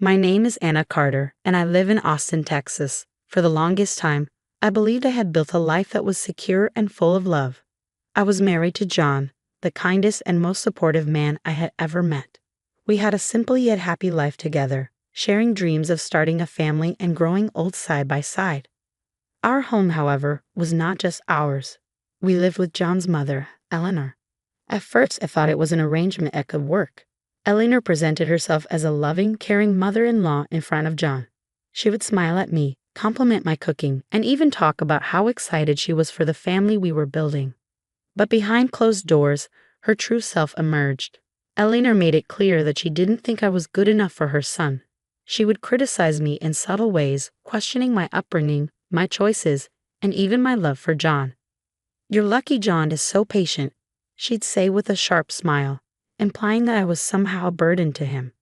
My name is Anna Carter, and I live in Austin, Texas. For the longest time, I believed I had built a life that was secure and full of love. I was married to John, the kindest and most supportive man I had ever met. We had a simple yet happy life together, sharing dreams of starting a family and growing old side by side. Our home, however, was not just ours. We lived with John's mother, Eleanor. At first, I thought it was an arrangement that could work. Eleanor presented herself as a loving, caring mother-in-law in front of John. She would smile at me, compliment my cooking, and even talk about how excited she was for the family we were building. But behind closed doors, her true self emerged. Eleanor made it clear that she didn't think I was good enough for her son. She would criticize me in subtle ways, questioning my upbringing, my choices, and even my love for John. "You're lucky John is so patient," she'd say with a sharp smile, implying that I was somehow a burden to him.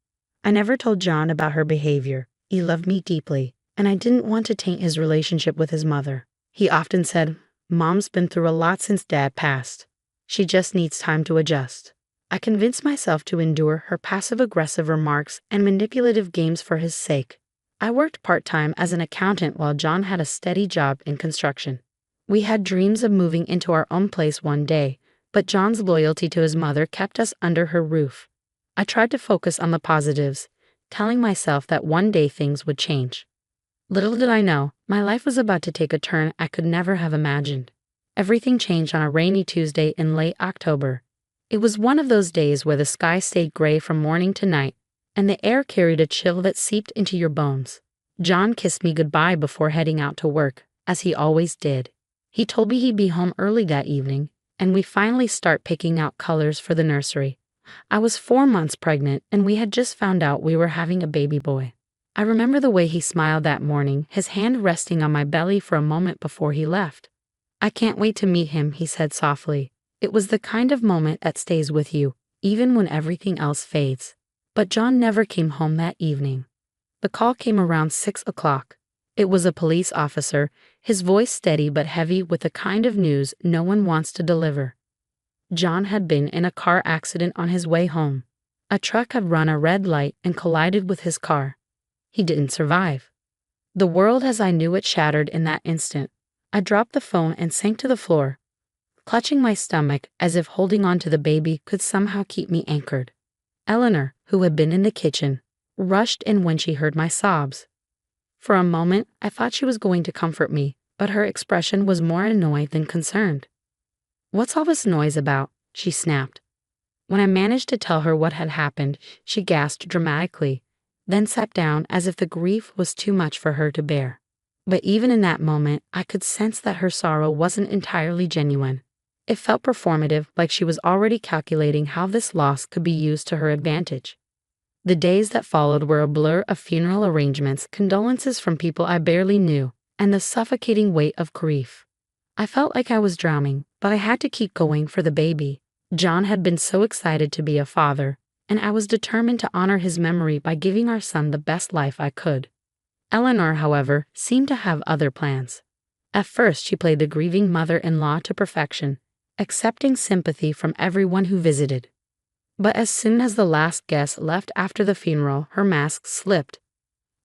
I never told John about her behavior. He loved me deeply, and I didn't want to taint his relationship with his mother. He often said, "Mom's been through a lot since Dad passed. She just needs time to adjust." I convinced myself to endure her passive-aggressive remarks and manipulative games for his sake. I worked part-time as an accountant while John had a steady job in construction. We had dreams of moving into our own place one day, but John's loyalty to his mother kept us under her roof. I tried to focus on the positives, telling myself that one day things would change. Little did I know, my life was about to take a turn I could never have imagined. Everything changed on a rainy Tuesday in late October. It was one of those days where the sky stayed gray from morning to night, and the air carried a chill that seeped into your bones. John kissed me goodbye before heading out to work, as he always did. He told me he'd be home early that evening, and we finally start picking out colors for the nursery. I was 4 months pregnant, and we had just found out we were having a baby boy. I remember the way he smiled that morning, his hand resting on my belly for a moment before he left. "I can't wait to meet him," he said softly. It was the kind of moment that stays with you, even when everything else fades. But John never came home that evening. The call came around 6 o'clock. It was a police officer, his voice steady but heavy with the kind of news no one wants to deliver. John had been in a car accident on his way home. A truck had run a red light and collided with his car. He didn't survive. The world as I knew it shattered in that instant. I dropped the phone and sank to the floor, clutching my stomach as if holding on to the baby could somehow keep me anchored. Eleanor, who had been in the kitchen, rushed in when she heard my sobs. For a moment, I thought she was going to comfort me, but her expression was more annoyed than concerned. "What's all this noise about?" she snapped. When I managed to tell her what had happened, she gasped dramatically, then sat down as if the grief was too much for her to bear. But even in that moment, I could sense that her sorrow wasn't entirely genuine. It felt performative, like she was already calculating how this loss could be used to her advantage. The days that followed were a blur of funeral arrangements, condolences from people I barely knew, and the suffocating weight of grief. I felt like I was drowning, but I had to keep going for the baby. John had been so excited to be a father, and I was determined to honor his memory by giving our son the best life I could. Eleanor, however, seemed to have other plans. At first, she played the grieving mother-in-law to perfection, accepting sympathy from everyone who visited. But as soon as the last guest left after the funeral, her mask slipped.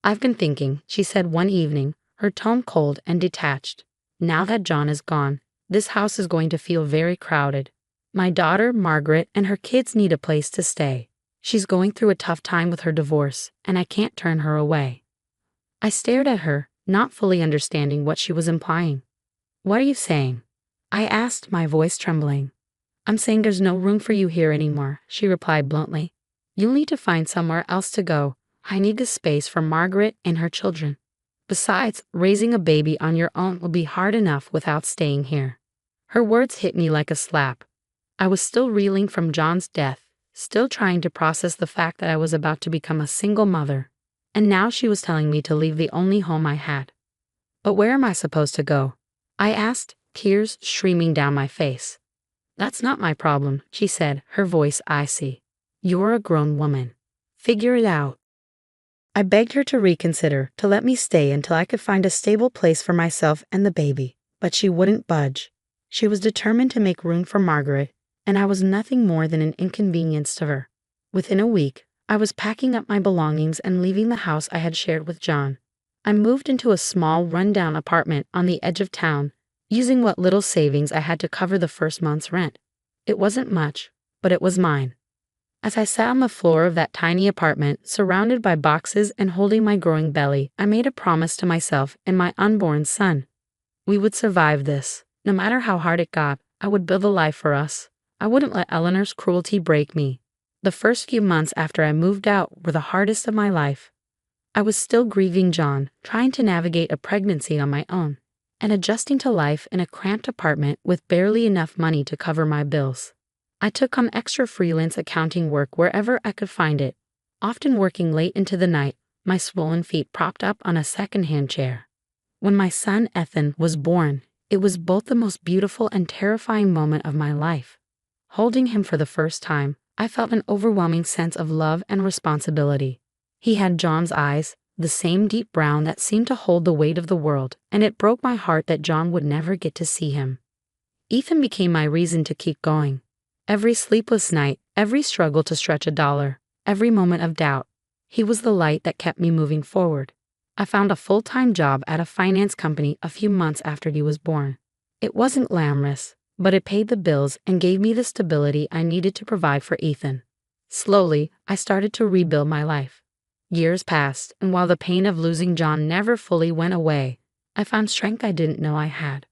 "I've been thinking," she said one evening, her tone cold and detached. "Now that John is gone, this house is going to feel very crowded. My daughter, Margaret, and her kids need a place to stay. She's going through a tough time with her divorce, and I can't turn her away." I stared at her, not fully understanding what she was implying. "What are you saying?" I asked, my voice trembling. "I'm saying there's no room for you here anymore," she replied bluntly. "You'll need to find somewhere else to go. I need the space for Margaret and her children. Besides, raising a baby on your own will be hard enough without staying here." Her words hit me like a slap. I was still reeling from John's death, still trying to process the fact that I was about to become a single mother. And now she was telling me to leave the only home I had. "But where am I supposed to go?" I asked, tears streaming down my face. "That's not my problem," she said, her voice icy. "You're a grown woman. Figure it out." I begged her to reconsider, to let me stay until I could find a stable place for myself and the baby, but she wouldn't budge. She was determined to make room for Margaret, and I was nothing more than an inconvenience to her. Within a week, I was packing up my belongings and leaving the house I had shared with John. I moved into a small, run-down apartment on the edge of town, using what little savings I had to cover the first month's rent. It wasn't much, but it was mine. As I sat on the floor of that tiny apartment, surrounded by boxes and holding my growing belly, I made a promise to myself and my unborn son. We would survive this. No matter how hard it got, I would build a life for us. I wouldn't let Eleanor's cruelty break me. The first few months after I moved out were the hardest of my life. I was still grieving John, trying to navigate a pregnancy on my own, and adjusting to life in a cramped apartment with barely enough money to cover my bills. I took on extra freelance accounting work wherever I could find it, often working late into the night, my swollen feet propped up on a second-hand chair. When my son Ethan was born, it was both the most beautiful and terrifying moment of my life. Holding him for the first time, I felt an overwhelming sense of love and responsibility. He had John's eyes, the same deep brown that seemed to hold the weight of the world, and it broke my heart that John would never get to see him. Ethan became my reason to keep going. Every sleepless night, every struggle to stretch a dollar, every moment of doubt, he was the light that kept me moving forward. I found a full-time job at a finance company a few months after he was born. It wasn't glamorous, but it paid the bills and gave me the stability I needed to provide for Ethan. Slowly, I started to rebuild my life. Years passed, and while the pain of losing John never fully went away, I found strength I didn't know I had.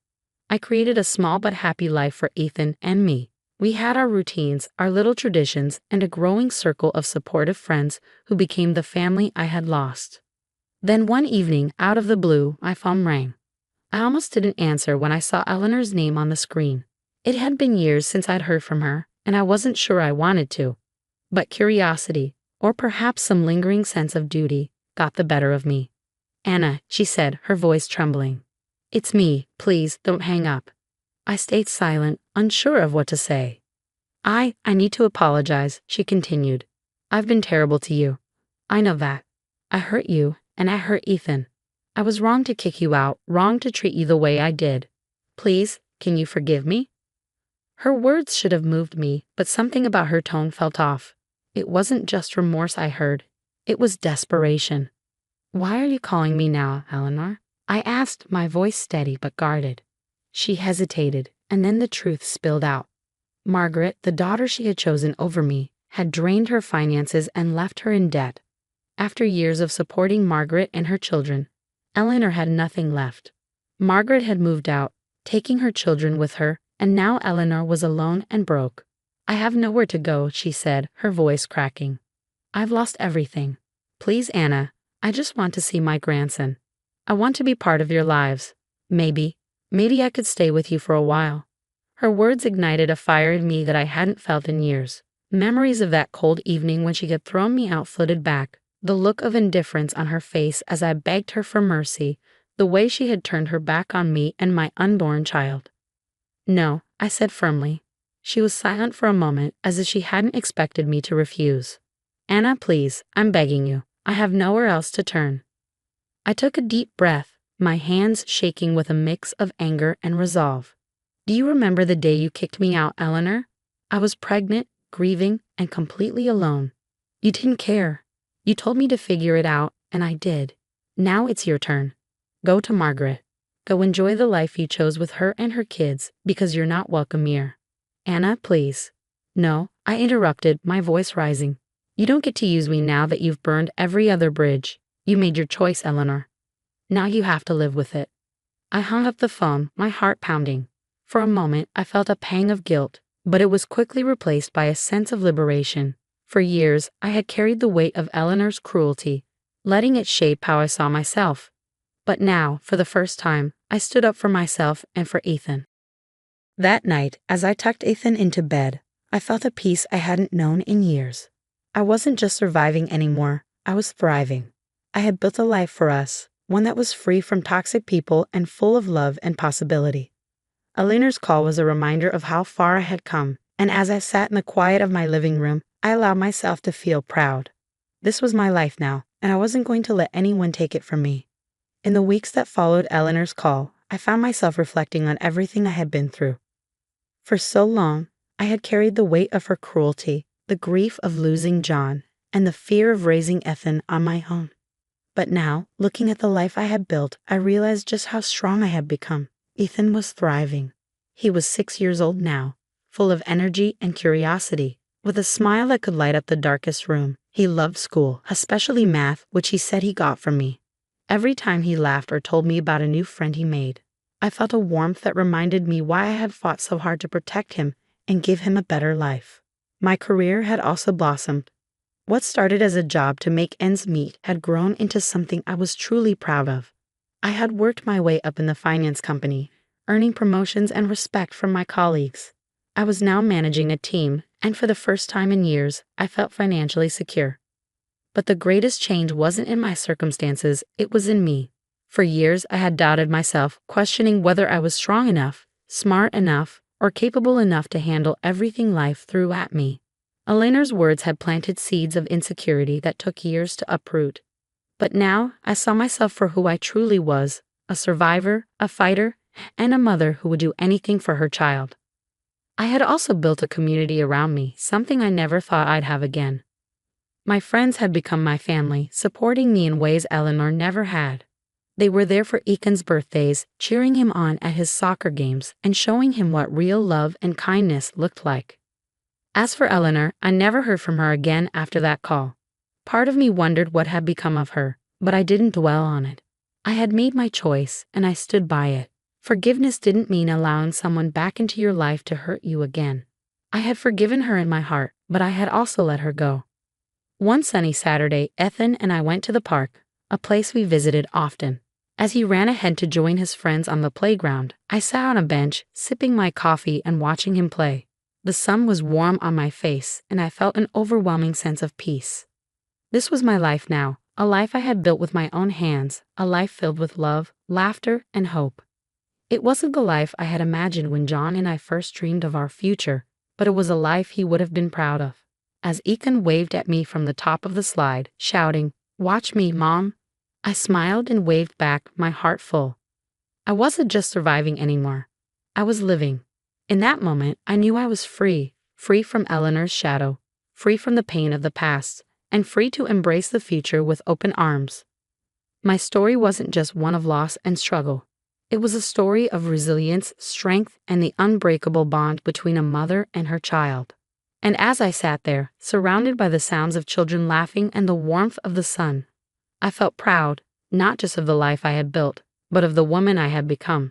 I created a small but happy life for Ethan and me. We had our routines, our little traditions, and a growing circle of supportive friends who became the family I had lost. Then one evening, out of the blue, my phone rang. I almost didn't answer when I saw Eleanor's name on the screen. It had been years since I'd heard from her, and I wasn't sure I wanted to. But curiosity, or perhaps some lingering sense of duty, got the better of me. "Anna," she said, her voice trembling. "It's me. Please, don't hang up." I stayed silent, unsure of what to say. I need to apologize," she continued. "I've been terrible to you. I know that. I hurt you, and I hurt Ethan. I was wrong to kick you out, wrong to treat you the way I did. Please, can you forgive me?" Her words should have moved me, but something about her tone felt off. It wasn't just remorse I heard. It was desperation. "Why are you calling me now, Eleanor?" I asked, my voice steady but guarded. She hesitated, and then the truth spilled out. Margaret, the daughter she had chosen over me, had drained her finances and left her in debt. After years of supporting Margaret and her children, Eleanor had nothing left. Margaret had moved out, taking her children with her, and now Eleanor was alone and broke. "I have nowhere to go," she said, her voice cracking. "I've lost everything. Please, Anna, I just want to see my grandson. I want to be part of your lives. Maybe I could stay with you for a while." Her words ignited a fire in me that I hadn't felt in years. Memories of that cold evening when she had thrown me out flooded back, the look of indifference on her face as I begged her for mercy, the way she had turned her back on me and my unborn child. "No," I said firmly. She was silent for a moment, as if she hadn't expected me to refuse. "Anna, please, I'm begging you. I have nowhere else to turn." I took a deep breath, my hands shaking with a mix of anger and resolve. "Do you remember the day you kicked me out, Eleanor? I was pregnant, grieving, and completely alone. You didn't care. You told me to figure it out, and I did. Now it's your turn. Go to Margaret. Go enjoy the life you chose with her and her kids, because you're not welcome here." "Anna, please." "No," I interrupted, my voice rising. "You don't get to use me now that you've burned every other bridge. You made your choice, Eleanor. Now you have to live with it." I hung up the phone, my heart pounding. For a moment, I felt a pang of guilt, but it was quickly replaced by a sense of liberation. For years, I had carried the weight of Eleanor's cruelty, letting it shape how I saw myself. But now, for the first time, I stood up for myself and for Ethan. That night, as I tucked Ethan into bed, I felt a peace I hadn't known in years. I wasn't just surviving anymore, I was thriving. I had built a life for us, one that was free from toxic people and full of love and possibility. Eleanor's call was a reminder of how far I had come, and as I sat in the quiet of my living room, I allowed myself to feel proud. This was my life now, and I wasn't going to let anyone take it from me. In the weeks that followed Eleanor's call, I found myself reflecting on everything I had been through. For so long, I had carried the weight of her cruelty, the grief of losing John, and the fear of raising Ethan on my own. But now, looking at the life I had built, I realized just how strong I had become. Ethan was thriving. He was 6 years old now, full of energy and curiosity, with a smile that could light up the darkest room. He loved school, especially math, which he said he got from me. Every time he laughed or told me about a new friend he made, I felt a warmth that reminded me why I had fought so hard to protect him and give him a better life. My career had also blossomed. What started as a job to make ends meet had grown into something I was truly proud of. I had worked my way up in the finance company, earning promotions and respect from my colleagues. I was now managing a team, and for the first time in years, I felt financially secure. But the greatest change wasn't in my circumstances, it was in me. For years, I had doubted myself, questioning whether I was strong enough, smart enough, or capable enough to handle everything life threw at me. Eleanor's words had planted seeds of insecurity that took years to uproot. But now I saw myself for who I truly was, a survivor, a fighter, and a mother who would do anything for her child. I had also built a community around me, something I never thought I'd have again. My friends had become my family, supporting me in ways Eleanor never had. They were there for Eakin's birthdays, cheering him on at his soccer games, and showing him what real love and kindness looked like. As for Eleanor, I never heard from her again after that call. Part of me wondered what had become of her, but I didn't dwell on it. I had made my choice, and I stood by it. Forgiveness didn't mean allowing someone back into your life to hurt you again. I had forgiven her in my heart, but I had also let her go. One sunny Saturday, Ethan and I went to the park, a place we visited often. As he ran ahead to join his friends on the playground, I sat on a bench, sipping my coffee and watching him play. The sun was warm on my face, and I felt an overwhelming sense of peace. This was my life now, a life I had built with my own hands, a life filled with love, laughter, and hope. It wasn't the life I had imagined when John and I first dreamed of our future, but it was a life he would have been proud of. As Eakin waved at me from the top of the slide, shouting, "Watch me, Mom," I smiled and waved back, my heart full. I wasn't just surviving anymore. I was living. In that moment, I knew I was free, free from Eleanor's shadow, free from the pain of the past, and free to embrace the future with open arms. My story wasn't just one of loss and struggle. It was a story of resilience, strength, and the unbreakable bond between a mother and her child. And as I sat there, surrounded by the sounds of children laughing and the warmth of the sun, I felt proud, not just of the life I had built, but of the woman I had become.